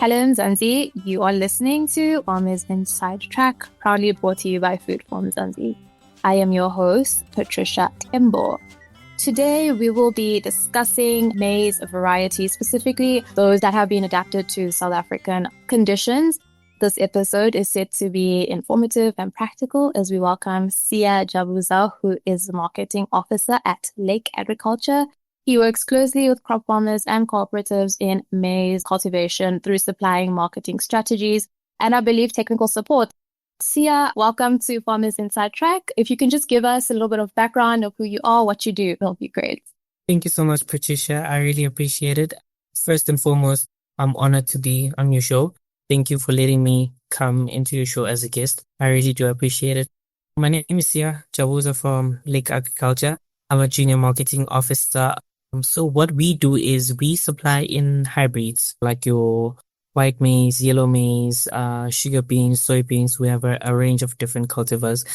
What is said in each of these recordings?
Hello, Mzansi. You are listening to Farmers Inside Track, proudly brought to you by Food for Mzansi. I am your host, Patricia Tembo. Today, we will be discussing maize varieties, specifically those that have been adapted to South African conditions. This episode is set to be informative and practical as we welcome Sia Jabuza, who is the marketing officer at Lake Agriculture. He works closely with crop farmers and cooperatives in maize cultivation through supplying marketing strategies and, I believe, technical support. Sia, welcome to Farmers Inside Track. If you can just give us a little bit of background of who you are, what you do, it'll be great. Thank you so much, Patricia. I really appreciate it. First and foremost, I'm honored to be on your show. Thank you for letting me come into your show as a guest. I really do appreciate it. My name is Sia Jabuza from Lake Agriculture. I'm a junior marketing officer. So what we do is we supply in hybrids like your white maize, yellow maize, sugar beans, soybeans. We have a range of different cultivars.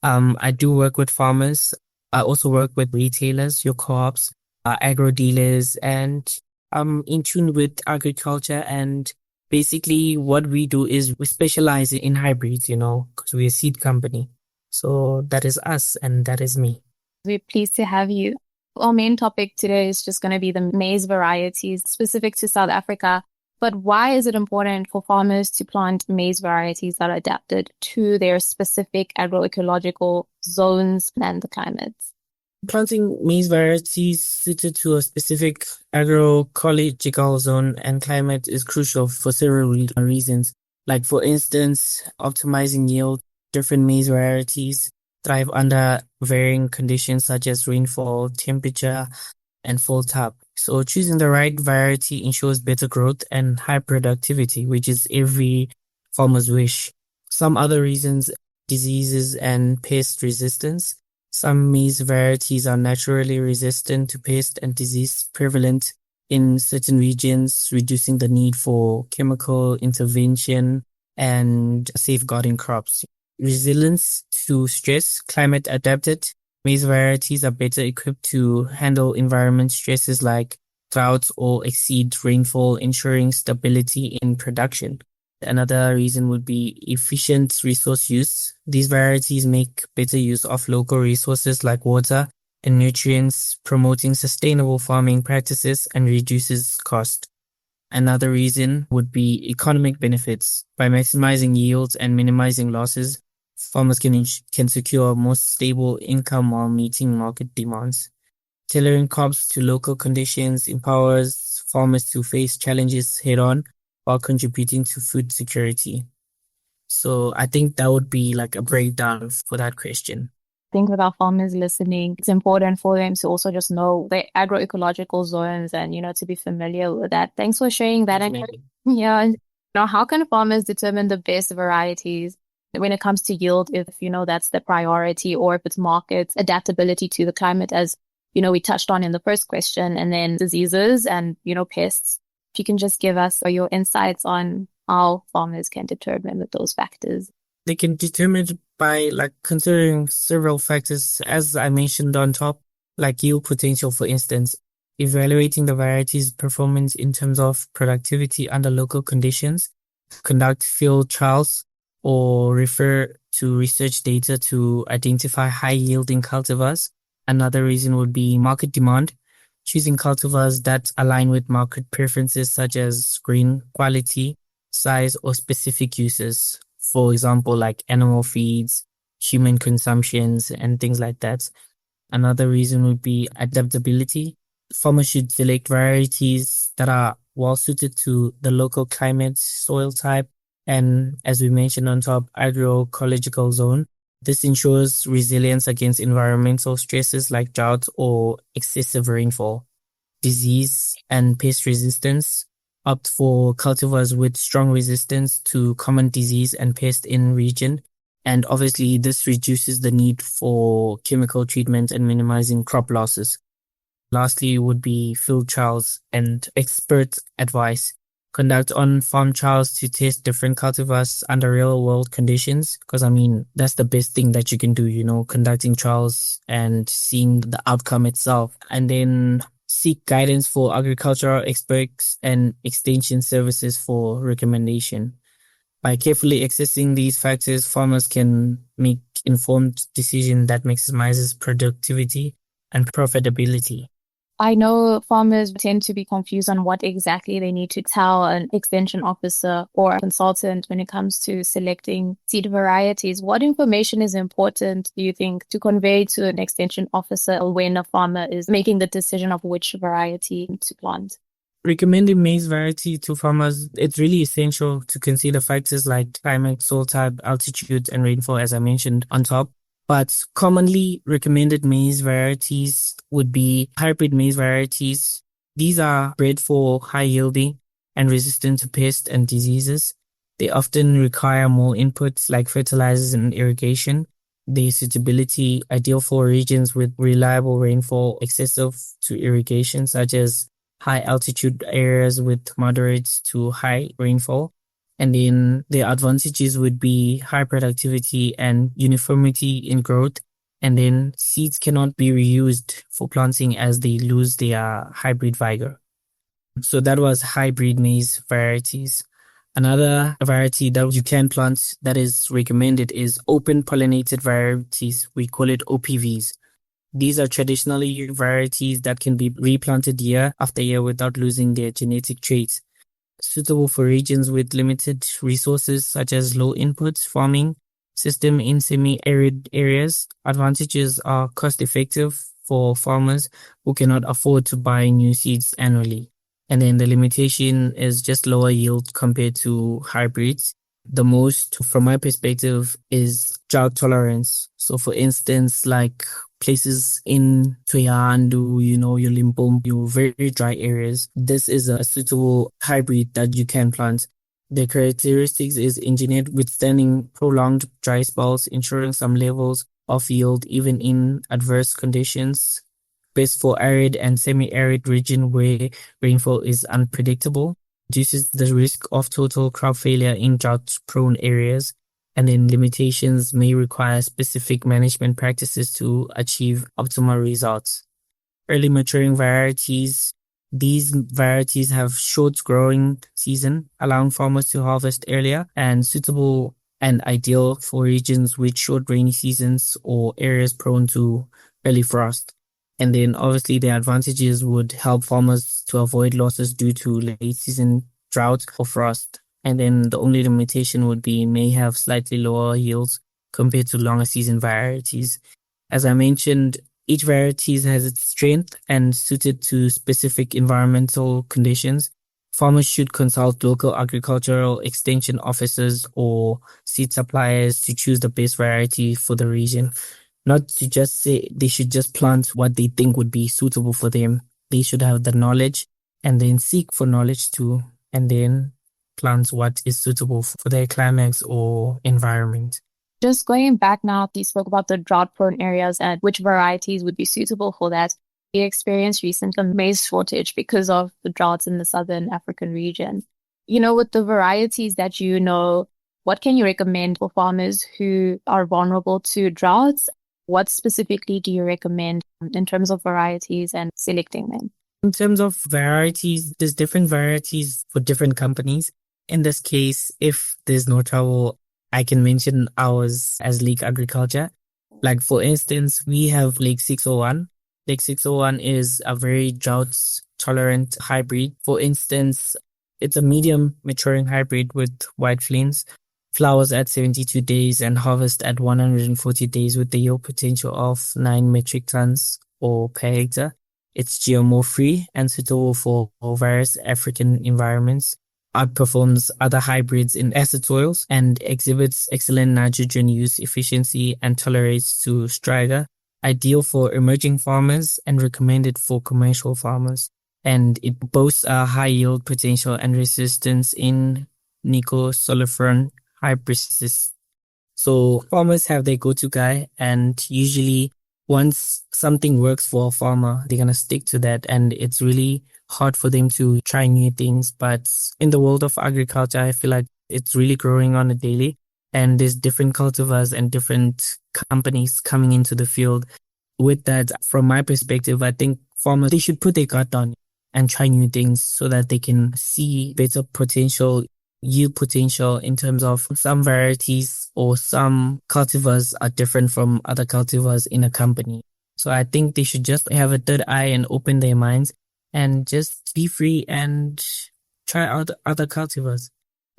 I do work with farmers. I also work with retailers, your co-ops, agro dealers, and I'm in tune with agriculture. And basically what we do is we specialize in hybrids, because we're a seed company. So that is us and that is me. We're pleased to have you. Our main topic today is just going to be the maize varieties specific to South Africa. But why is it important for farmers to plant maize varieties that are adapted to their specific agro-ecological zones and the climates? Planting maize varieties suited to a specific agro-ecological zone and climate is crucial for several reasons. Like, for instance, optimizing yield. Different maize varieties thrive under varying conditions such as rainfall, temperature, and fall type. So choosing the right variety ensures better growth and high productivity, which is every farmer's wish. Some other reasons: diseases and pest resistance. Some maize varieties are naturally resistant to pest and disease prevalent in certain regions, reducing the need for chemical intervention and safeguarding crops. Resilience to stress. Climate adapted maize varieties are better equipped to handle environment stresses like droughts or exceed rainfall, ensuring stability in production. Another reason would be efficient resource use. These varieties make better use of local resources like water and nutrients, promoting sustainable farming practices and reduces cost. Another reason would be economic benefits. By maximizing yields and minimizing losses, farmers can secure a more stable income while meeting market demands. Tailoring crops to local conditions empowers farmers to face challenges head-on while contributing to food security. So I think that would be like a breakdown for that question. I think with our farmers listening, it's important for them to also just know the agroecological zones and, to be familiar with that. Thanks for sharing that. And how can farmers determine the best varieties when it comes to yield, if, that's the priority, or if it's markets, adaptability to the climate, as, we touched on in the first question, and then diseases and, pests? If you can just give us your insights on how farmers can determine those factors. They can determine by considering several factors, as I mentioned on top, like yield potential, for instance, evaluating the variety's performance in terms of productivity under local conditions, conduct field trials, or refer to research data to identify high-yielding cultivars. Another reason would be market demand, choosing cultivars that align with market preferences such as grain quality, size, or specific uses. For example, like animal feeds, human consumptions, and things like that. Another reason would be adaptability. Farmers should select varieties that are well suited to the local climate, soil type, and, as we mentioned on top, agro-ecological zone. This ensures resilience against environmental stresses like drought or excessive rainfall. Disease and pest resistance. Opt for cultivars with strong resistance to common disease and pest in region. And obviously, this reduces the need for chemical treatment and minimizing crop losses. Lastly, would be field trials and expert advice. Conduct on-farm trials to test different cultivars under real-world conditions, because that's the best thing that you can do, conducting trials and seeing the outcome itself. And then seek guidance for agricultural experts and extension services for recommendation. By carefully assessing these factors, farmers can make informed decisions that maximizes productivity and profitability. I know farmers tend to be confused on what exactly they need to tell an extension officer or a consultant when it comes to selecting seed varieties. What information is important, do you think, to convey to an extension officer when a farmer is making the decision of which variety to plant? Recommending maize variety to farmers, it's really essential to consider factors like climate, soil type, altitude, and rainfall, as I mentioned on top. But commonly recommended maize varieties would be hybrid maize varieties. These are bred for high yielding and resistant to pests and diseases. They often require more inputs like fertilizers and irrigation. Their suitability ideal for regions with reliable rainfall, excessive to irrigation, such as high altitude areas with moderate to high rainfall. And then the advantages would be high productivity and uniformity in growth. And then seeds cannot be reused for planting as they lose their hybrid vigor. So that was hybrid maize varieties. Another variety that you can plant that is recommended is open pollinated varieties. We call it OPVs. These are traditionally varieties that can be replanted year after year without losing their genetic traits. Suitable for regions with limited resources such as low inputs farming system in semi-arid areas. Advantages are cost-effective for farmers who cannot afford to buy new seeds annually. And then the limitation is just lower yield compared to hybrids. The most, from my perspective, is drought tolerance. So for instance, like places in Toyandu, your Limpopo, your very dry areas, this is a suitable hybrid that you can plant. The characteristics is engineered withstanding prolonged dry spells, ensuring some levels of yield even in adverse conditions. Best for arid and semi-arid region where rainfall is unpredictable. Reduces the risk of total crop failure in drought-prone areas. And then limitations may require specific management practices to achieve optimal results. Early maturing varieties. These varieties have short growing season, allowing farmers to harvest earlier and suitable and ideal for regions with short rainy seasons or areas prone to early frost. And then obviously the advantages would help farmers to avoid losses due to late season drought or frost. And then the only limitation would be may have slightly lower yields compared to longer season varieties. As I mentioned, each variety has its strength and suited to specific environmental conditions. Farmers should consult local agricultural extension officers or seed suppliers to choose the best variety for the region. Not to just say they should just plant what they think would be suitable for them. They should have the knowledge and then seek for knowledge too, and then plant what is suitable for their climate or environment. Just going back now, you spoke about the drought-prone areas and which varieties would be suitable for that. We experienced recently a maize shortage because of the droughts in the southern African region. With the varieties that what can you recommend for farmers who are vulnerable to droughts? What specifically do you recommend in terms of varieties and selecting them? In terms of varieties, there's different varieties for different companies. In this case, if there's no trouble, I can mention ours as Lake Agriculture. Like for instance, we have Lake 601. Lake 601 is a very drought-tolerant hybrid. For instance, it's a medium maturing hybrid with white flames. Flowers at 72 days and harvest at 140 days with the yield potential of 9 metric tons or per hectare. It's GMO-free and suitable for various African environments. Outperforms other hybrids in acid soils and exhibits excellent nitrogen use efficiency and tolerates to striga. Ideal for emerging farmers and recommended for commercial farmers. And it boasts a high yield potential and resistance in Nicosolifron hybrids. So farmers have their go-to guy, and usually once something works for a farmer, they're going to stick to that, and it's really hard for them to try new things. But in the world of agriculture, I feel like it's really growing on a daily, and there's different cultivars and different companies coming into the field. With that, from my perspective, I think farmers, they should put their gut down and try new things so that they can see better potential, yield potential in terms of some varieties or some cultivars are different from other cultivars in a company. So I think they should just have a third eye and open their minds and just be free and try out other cultivars.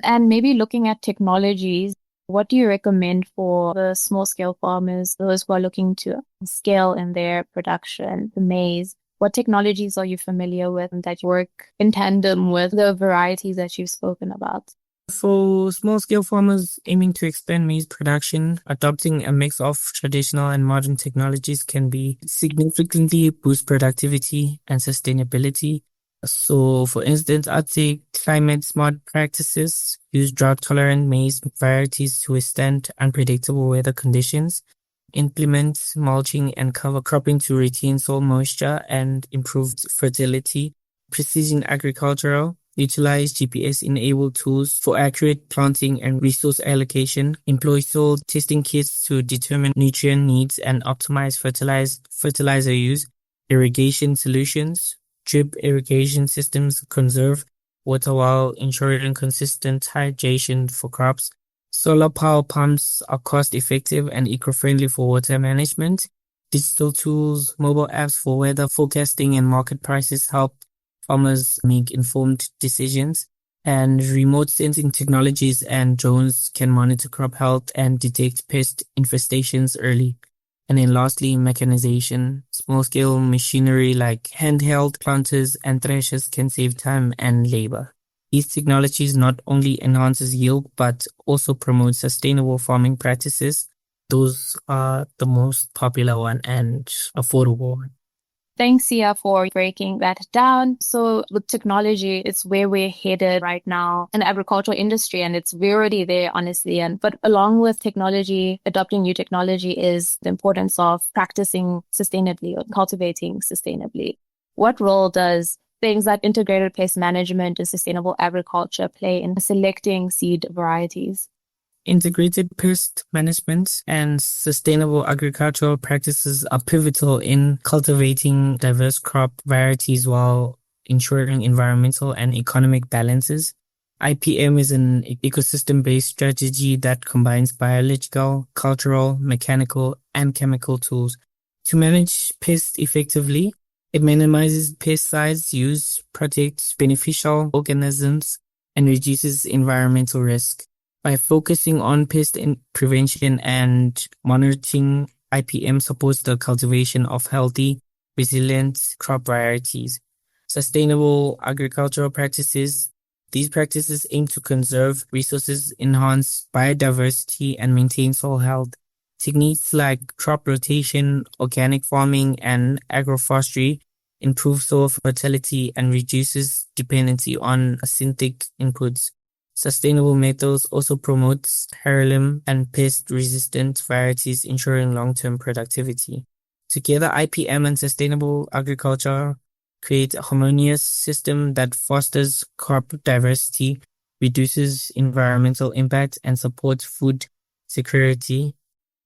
And maybe looking at technologies, what do you recommend for the small scale farmers, those who are looking to scale in their production, the maize? What technologies are you familiar with that work in tandem with the varieties that you've spoken about? For small-scale farmers aiming to expand maize production, adopting a mix of traditional and modern technologies can be significantly boost productivity and sustainability. So, for instance, I'd say climate-smart practices use drought-tolerant maize varieties to withstand unpredictable weather conditions, implement mulching and cover cropping to retain soil moisture and improve fertility, precision agricultural, utilize GPS-enabled tools for accurate planting and resource allocation, employ soil testing kits to determine nutrient needs and optimize fertilizer use, irrigation solutions, drip irrigation systems conserve water while ensuring consistent hydration for crops. Solar power pumps are cost-effective and eco-friendly for water management. Digital tools, mobile apps for weather forecasting and market prices help farmers make informed decisions, and remote sensing technologies and drones can monitor crop health and detect pest infestations early. And then lastly, mechanization. Small-scale machinery like handheld planters and threshers can save time and labor. These technologies not only enhances yield, but also promote sustainable farming practices. Those are the most popular one and affordable one. Thanks, Sia, for breaking that down. So with technology, it's where we're headed right now in the agricultural industry, and we're already there, honestly. But along with technology, adopting new technology is the importance of practicing sustainably or cultivating sustainably. What role does things like integrated pest management and sustainable agriculture play in selecting seed varieties? Integrated pest management and sustainable agricultural practices are pivotal in cultivating diverse crop varieties while ensuring environmental and economic balances. IPM is an ecosystem-based strategy that combines biological, cultural, mechanical, and chemical tools to manage pests effectively. It minimizes pesticides use, protects beneficial organisms, and reduces environmental risk. By focusing on pest prevention and monitoring, IPM supports the cultivation of healthy, resilient crop varieties. Sustainable agricultural practices. These practices aim to conserve resources, enhance biodiversity, and maintain soil health. Techniques like crop rotation, organic farming, and agroforestry improve soil fertility and reduces dependency on synthetic inputs. Sustainable methods also promotes heirloom and pest-resistant varieties, ensuring long-term productivity. Together, IPM and sustainable agriculture create a harmonious system that fosters crop diversity, reduces environmental impact, and supports food security.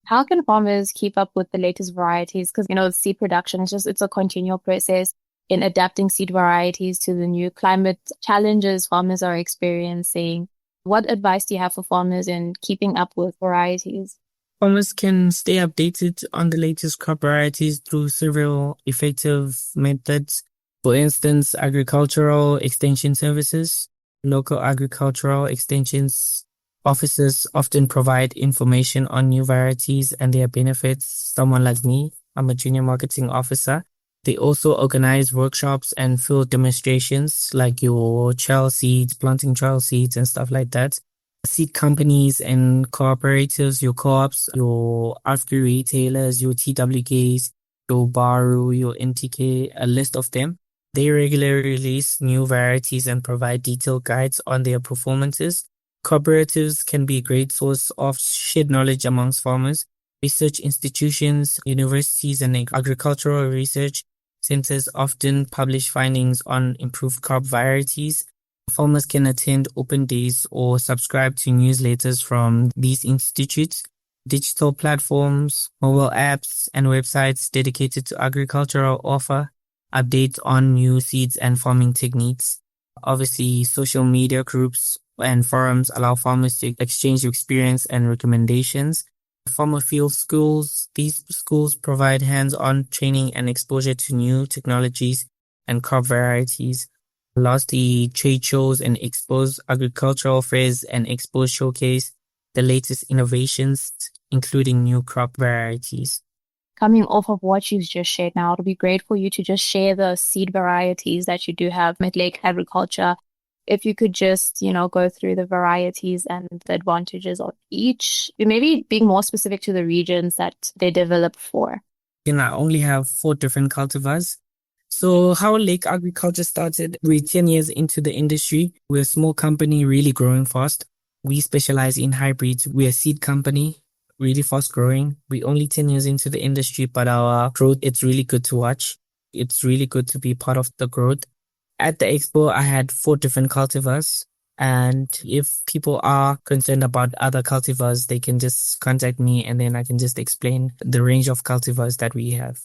How can farmers keep up with the latest varieties? Because, seed production it's a continual process in adapting seed varieties to the new climate challenges farmers are experiencing. What advice do you have for farmers in keeping up with varieties? Farmers can stay updated on the latest crop varieties through several effective methods. For instance, agricultural extension services. Local agricultural extensions officers often provide information on new varieties and their benefits. Someone like me, I'm a junior marketing officer. They also organize workshops and field demonstrations like your trial seeds, planting trial seeds and stuff like that. Seed companies and cooperatives, your co-ops, your agri retailers, your TWKs, your Baru, your NTK, a list of them. They regularly release new varieties and provide detailed guides on their performances. Cooperatives can be a great source of shared knowledge amongst farmers. Research institutions, universities, and agricultural research centers often publish findings on improved crop varieties. Farmers can attend open days or subscribe to newsletters from these institutes. Digital platforms, mobile apps, and websites dedicated to agricultural offer updates on new seeds and farming techniques. Obviously, social media groups and forums allow farmers to exchange experience and recommendations. Farmer field schools. These schools provide hands-on training and exposure to new technologies and crop varieties. Lastly, trade shows and expos, agricultural fairs and expos showcase the latest innovations, including new crop varieties. Coming off of what you've just shared now, it'll be great for you to just share the seed varieties that you do have at Lake Agriculture. If you could just, go through the varieties and the advantages of each, maybe being more specific to the regions that they develop for. I only have 4 different cultivars. So how Lake Agriculture started, we're 10 years into the industry. We're a small company, really growing fast. We specialize in hybrids. We're a seed company, really fast growing. We're only 10 years into the industry, but our growth, it's really good to watch. It's really good to be part of the growth. At the expo, I had 4 different cultivars. And if people are concerned about other cultivars, they can just contact me and then I can just explain the range of cultivars that we have.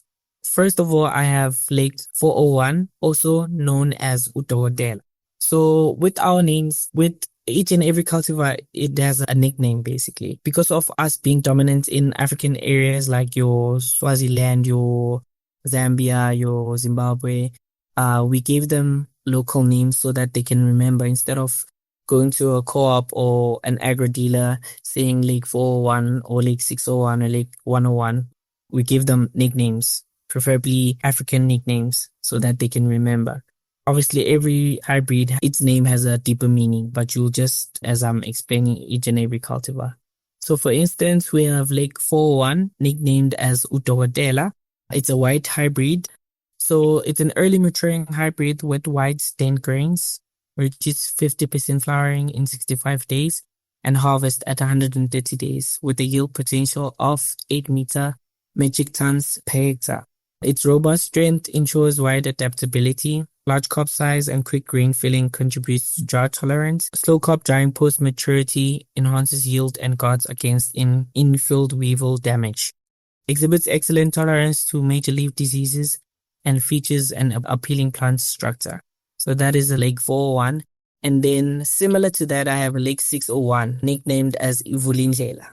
First of all, I have Lake 401, also known as Utodela. So with our names, with each and every cultivar, it has a nickname basically. Because of us being dominant in African areas like your Swaziland, your Zambia, your Zimbabwe, we gave them local names so that they can remember instead of going to a co-op or an agro dealer saying Lake 401 or Lake 601 or Lake 101. We give them nicknames, preferably African nicknames, so that they can remember. Obviously, every hybrid, its name has a deeper meaning, but you'll just, as I'm explaining each and every cultivar. So for instance, we have Lake 401, nicknamed as Utodela. It's a white hybrid. So it's an early maturing hybrid with white stained grains, which is 50% flowering in 65 days and harvest at 130 days with a yield potential of 8 metric tons per hectare. Its robust strength ensures wide adaptability. Large crop size and quick grain filling contributes to drought tolerance. Slow crop drying post-maturity enhances yield and guards against in-field weevil damage. Exhibits excellent tolerance to major leaf diseases and features an appealing plant structure. So that is a Lake 401. And then similar to that, I have a Lake 601, nicknamed as Ivulindlela.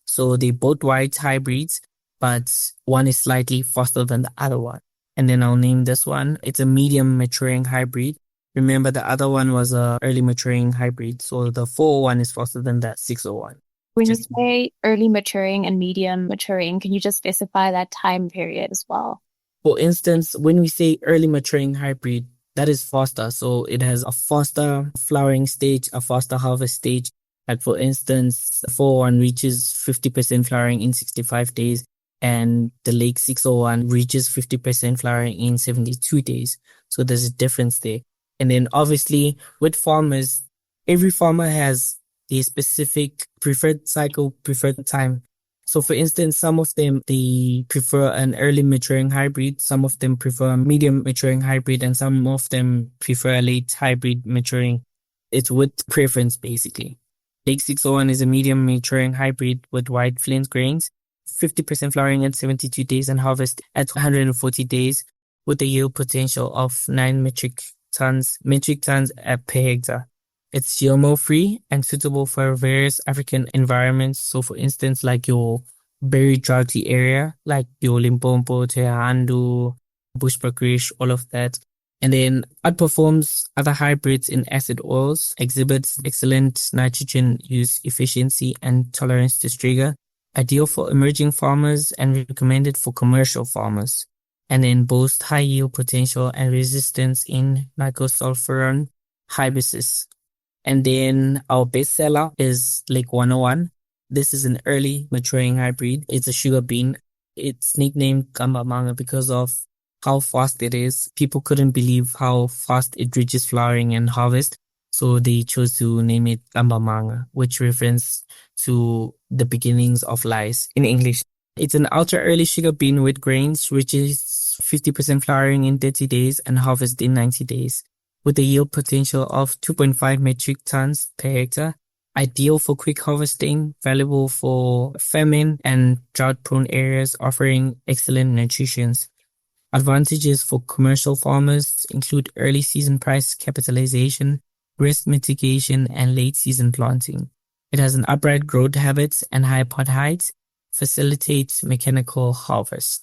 So they both white hybrids, but one is slightly faster than the other one. And then I'll name this one. It's a medium maturing hybrid. Remember the other one was a early maturing hybrid. So the 401 is faster than that 601. When you say early maturing and medium maturing, can you just specify that time period as well? For instance, when we say early maturing hybrid, that is faster. So it has a faster flowering stage, a faster harvest stage. Like for instance, the 401 reaches 50% flowering in 65 days. And the Lake 601 reaches 50% flowering in 72 days. So there's a difference there. And then obviously with farmers, every farmer has their specific preferred cycle, preferred time. So for instance, some of them, they prefer an early maturing hybrid. Some of them prefer a medium maturing hybrid and some of them prefer a late hybrid maturing. It's with preference basically. Lake 601 is a medium maturing hybrid with white flint grains. 50% flowering at 72 days and harvest at 140 days with a yield potential of 9 metric tons per hectare. It's GMO free and suitable for various African environments. So for instance, like your very droughty area, like your Limpopo, Tehandu, Bushbuckridge, all of that. And then outperforms other hybrids in acid oils, exhibits excellent nitrogen use efficiency and tolerance to striga. Ideal for emerging farmers and recommended for commercial farmers. And then boast high yield potential and resistance in nitrosulfuron hybrids. And then our best seller is Lake 101. This is an early maturing hybrid. It's a sugar bean. It's nicknamed Gambamanga because of how fast it is. People couldn't believe how fast it reaches flowering and harvest. So they chose to name it Gambamanga, which refers to the beginnings of lice in English. It's an ultra early sugar bean with grains, which is 50% flowering in 30 days and harvest in 90 days, with a yield potential of 2.5 metric tons per hectare. Ideal for quick harvesting, valuable for famine and drought-prone areas, offering excellent nutrition. Advantages for commercial farmers include early season price capitalization, risk mitigation, and late season planting. It has an upright growth habits and high pod height, facilitates mechanical harvest.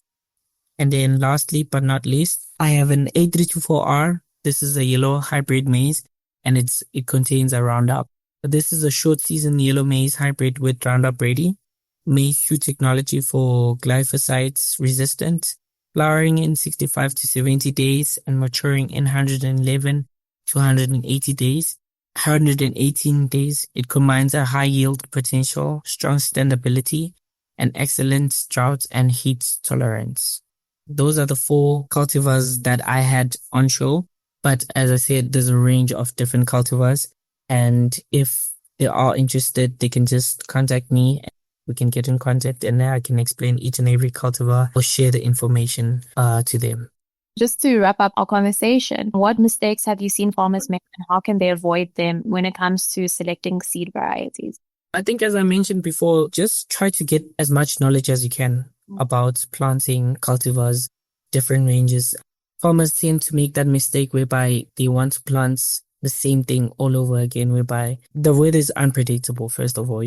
And then lastly, but not least, I have an 8324R. This is a yellow hybrid maize, and it contains a Roundup. This is a short season yellow maize hybrid with Roundup Ready. Maize Q technology for glyphosate resistant, flowering in 65 to 70 days and maturing in 111 to 180 days. 118 days, it combines a high yield potential, strong standability, and excellent drought and heat tolerance. Those are the 4 cultivars that I had on show. But as I said, there's a range of different cultivars. And if they are interested, they can just contact me. We can get in contact and I can explain each and every cultivar or share the information to them. Just to wrap up our conversation, what mistakes have you seen farmers make and how can they avoid them when it comes to selecting seed varieties? I think, as I mentioned before, just try to get as much knowledge as you can about planting cultivars, different ranges. Farmers tend to make that mistake whereby they want to plant the same thing all over again, whereby the weather is unpredictable, first of all,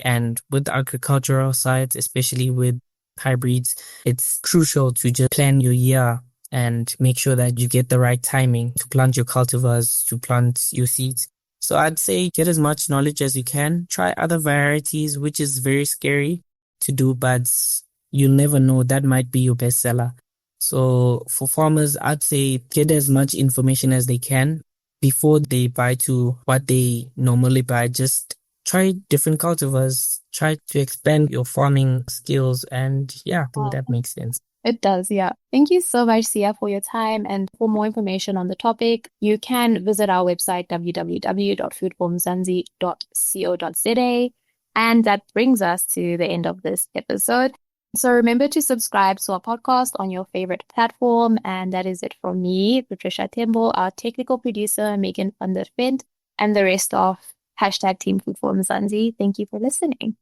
and with the agricultural side, especially with hybrids, it's crucial to just plan your year and make sure that you get the right timing to plant your cultivars, to plant your seeds. So I'd say get as much knowledge as you can. Try other varieties, which is very scary to do, but you'll never know. That might be your best seller. So for farmers, I'd say get as much information as they can before they buy to what they normally buy. Just try different cultivars, try to expand your farming skills. And yeah, I think that makes sense. It does, yeah. Thank you so much, Sia, for your time. And for more information on the topic, you can visit our website, www.foodformzansi.co.za. And that brings us to the end of this episode. So remember to subscribe to our podcast on your favorite platform. And that is it from me, Patricia Tembo, our technical producer, Megan van der Vent, and the rest of #Team Food for Mzansi. Thank you for listening.